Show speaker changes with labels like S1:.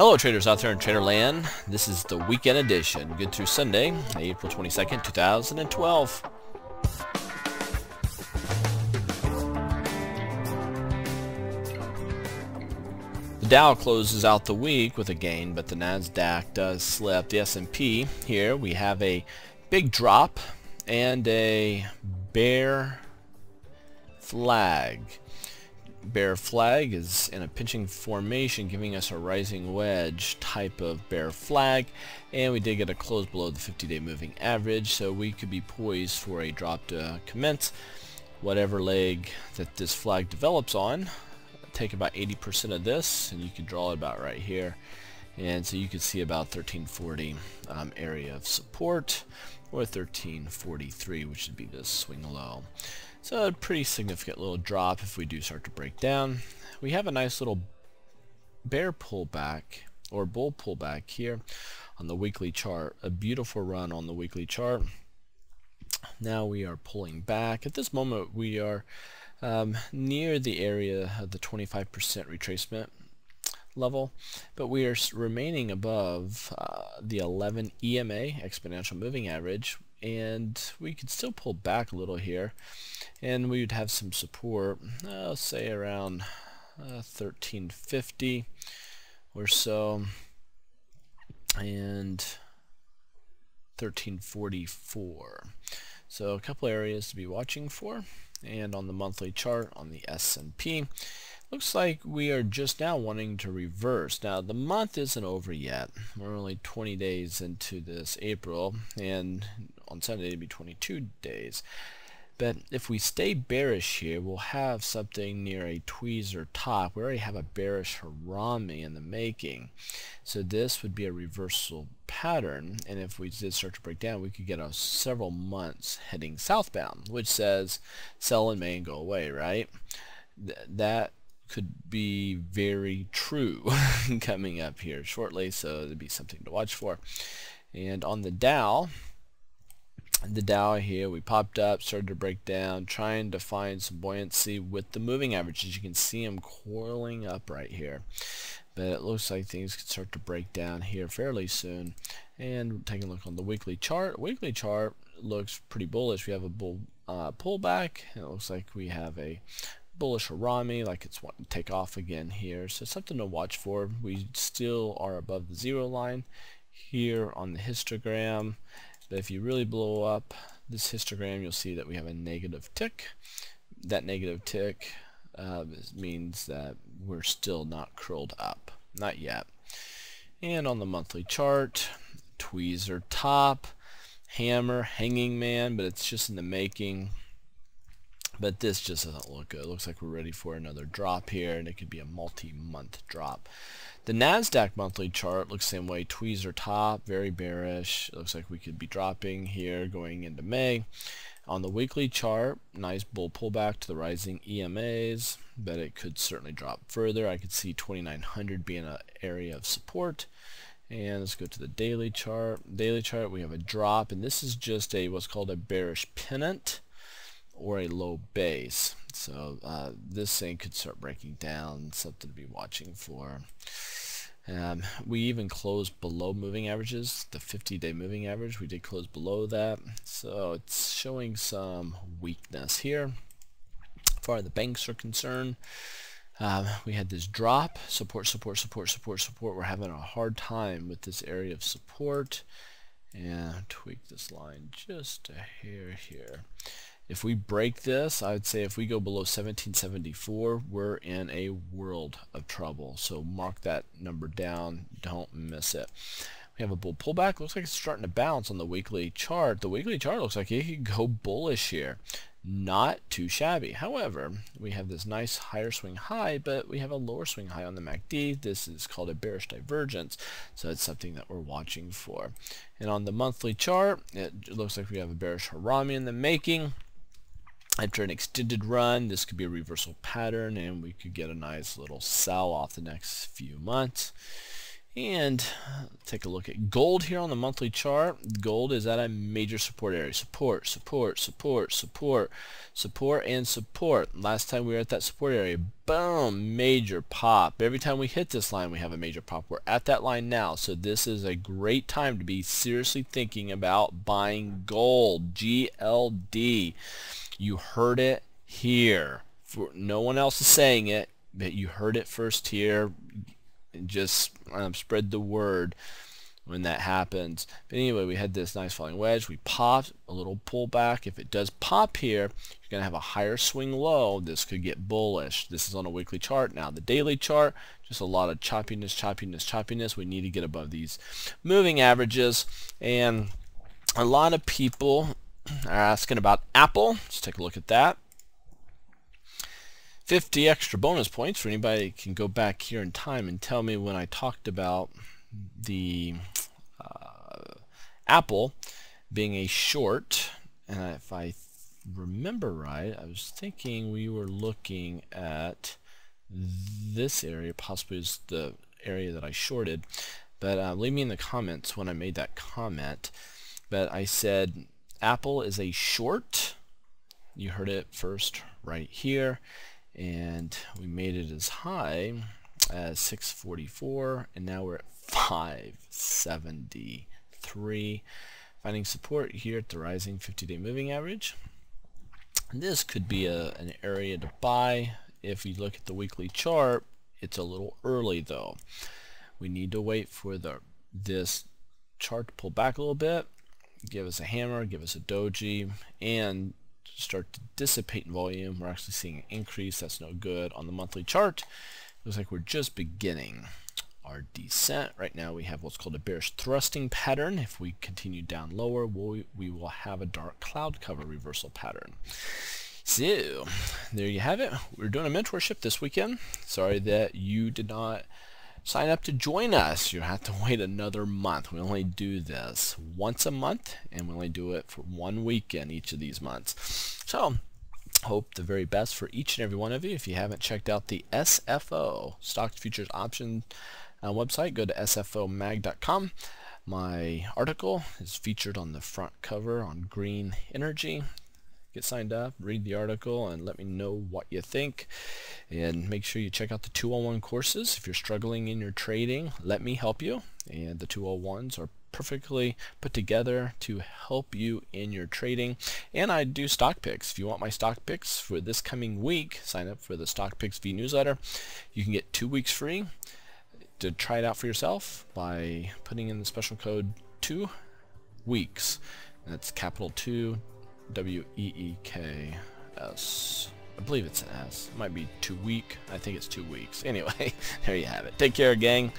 S1: Hello traders out there in Traderland. This is the weekend edition, good through Sunday, April 22nd, 2012. The Dow closes out the week with a gain, but the Nasdaq does slip. The S&P here, we have a big drop and a bear flag. Bear flag is in a pinching formation, giving us a rising wedge type of bear flag, and we did get a close below the 50-day moving average, so we could be poised for a drop to commence. Whatever leg that this flag develops on, take about 80% of this, and you can draw it about right here, and so you can see about 1340 area of support, or 1343, which would be this swing low. So a pretty significant little drop if we do start to break down. We have a nice little bear pullback or bull pullback here on the weekly chart. A beautiful run on the weekly chart. Now we are pulling back. At this moment we are near the area of the 25% retracement level, but we are remaining above the 11 EMA exponential moving average, and we could still pull back a little here, and we would have some support, say around 1350 or so, and 1344. So a couple areas to be watching for. And on the monthly chart on the S&P, looks like we are just now wanting to reverse. Now the month isn't over yet. We're only 20 days into this April, and on Sunday it'll be 22 days. But if we stay bearish here, we'll have something near a tweezer top. We already have a bearish harami in the making. So this would be a reversal pattern, and if we did start to break down, we could get several months heading southbound, which says sell in May and go away, right? That could be very true coming up here shortly, so it'd be something to watch for. And on the Dow here, we popped up, started to break down, trying to find some buoyancy with the moving averages. You can see them coiling up right here, but it looks like things could start to break down here fairly soon. And taking a look on the weekly chart, looks pretty bullish. We have a bull pullback, and it looks like we have a bullish harami, like it's wanting to take off again here, so something to watch for. We still are above the zero line here on the histogram, but if you really blow up this histogram, you'll see that we have a negative tick. That negative tick means that we're still not curled up, not yet. And on the monthly chart, tweezer top, hammer, hanging man, but it's just in the making. But this just doesn't look good. It looks like we're ready for another drop here, and it could be a multi-month drop. The Nasdaq monthly chart looks the same way. Tweezer top, very bearish. It looks like we could be dropping here going into May. On the weekly chart, nice bull pullback to the rising EMAs, but it could certainly drop further. I could see 2900 being an area of support. And let's go to the daily chart. Daily chart, we have a drop, and this is just what's called a bearish pennant or a low base. So this thing could start breaking down, something to be watching for. We even closed below moving averages, the 50-day moving average. We did close below that, so it's showing some weakness here. As far as the banks are concerned, we had this drop, support. We're having a hard time with this area of support, and tweak this line just a hair here. If we break this, I would say if we go below 1774, we're in a world of trouble. So mark that number down. Don't miss it. We have a bull pullback. Looks like it's starting to bounce on the weekly chart. The weekly chart looks like it could go bullish here. Not too shabby. However, we have this nice higher swing high, but we have a lower swing high on the MACD. This is called a bearish divergence, so it's something that we're watching for. And on the monthly chart, it looks like we have a bearish harami in the making. After an extended run, this could be a reversal pattern, and we could get a nice little sell off the next few months. And take a look at gold here on the monthly chart. Gold is at a major support area. Support, support, support, support, support, and support. Last time we were at that support area, boom, major pop. Every time we hit this line, we have a major pop. We're at that line now, so this is a great time to be seriously thinking about buying gold, GLD. You heard it here. No one else is saying it, but you heard it first here. Just spread the word when that happens. But anyway, we had this nice falling wedge. We popped a little pullback. If it does pop here, you're going to have a higher swing low. This could get bullish. This is on a weekly chart. Now the daily chart, just a lot of choppiness, choppiness, choppiness. We need to get above these moving averages. And a lot of people are asking about Apple. Let's take a look at that. 50 extra bonus points for anybody that can go back here in time and tell me when I talked about the Apple being a short. And if I remember right, I was thinking we were looking at this area, possibly is the area that I shorted. But leave me in the comments when I made that comment. But I said Apple is a short. You heard it first right here. And we made it as high as 644, and now we're at 573, finding support here at the rising 50-day moving average. And this could be an area to buy. If you look at the weekly chart, it's a little early though. We need to wait for this chart to pull back a little bit, give us a hammer, give us a doji, and start to dissipate in volume. We're actually seeing an increase. That's no good on the monthly chart. Looks like we're just beginning our descent. Right now we have what's called a bearish thrusting pattern. If we continue down lower, we will have a dark cloud cover reversal pattern. So there you have it. We're doing a mentorship this weekend. Sorry that you did not sign up to join us. You have to wait another month. We only do this once a month, and we only do it for 1 weekend each of these months. So hope the very best for each and every one of you. If you haven't checked out the SFO Stocks Futures Option website, go to sfomag.com. My article is featured on the front cover on green energy. Get signed up, read the article, and let me know what you think. And make sure you check out the 201 courses. If you're struggling in your trading, let me help you. And the 201s are perfectly put together to help you in your trading. And I do stock picks. If you want my stock picks for this coming week, sign up for the Stock Picks V newsletter. You can get 2 weeks free to try it out for yourself by putting in the special code 2 weeks. That's capital 2 WEEKS. I believe it's an S. It might be 2 week. I think it's 2 weeks. Anyway, there you have it. Take care, gang.